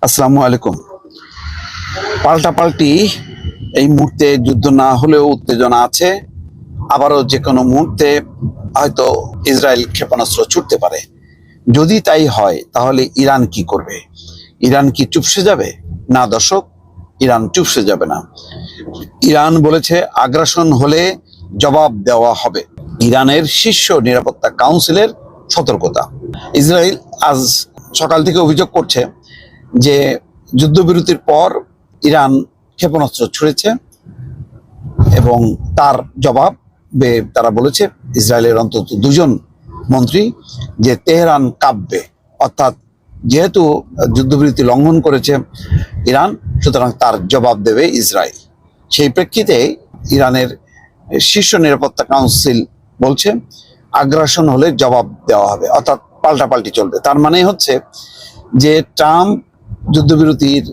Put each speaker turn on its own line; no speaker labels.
আসসালামু আলাইকুম। পাল্টাপাল্টি এই মুহূর্তে যুদ্ধ না হলেও উত্তেজনা আছে। আবারও যে কোনো মুহূর্তে হয়তো ইসরায়েল ক্ষেপণাস্ত্র ছুটতে পারে। যদি তাই হয় তাহলে ইরান কি করবে? ইরান কি চুপসে যাবে? না দর্শক, ইরান চুপসে যাবে না। ইরান বলেছে আগ্রাসন হলে জবাব দেওয়া হবে। ইরানের শীর্ষ নিরাপত্তা কাউন্সিলের সতর্কতা। ইসরায়েল আজ সকাল থেকে অভিযোগ করছে যে যুদ্ধবিরতির পর ইরান ক্ষেপণাস্ত্র ছুড়েছে এবং তার জবাবে তারা বলেছে, ইসরায়েলের অন্তত দুজন মন্ত্রী, যে তেহরান কাঁপবে। অর্থাৎ যেহেতু যুদ্ধবিরতি লঙ্ঘন করেছে ইরান, সুতরাং তার জবাব দেবে ইসরায়েল। সেই প্রেক্ষিতে ইরানের শীর্ষ নিরাপত্তা কাউন্সিল বলছে আগ্রাসন হলে জবাব দেওয়া হবে, অর্থাৎ পাল্টাপাল্টি চলবে। তার মানে হচ্ছে যে ট্রাম্প যুদ্ধবিরতির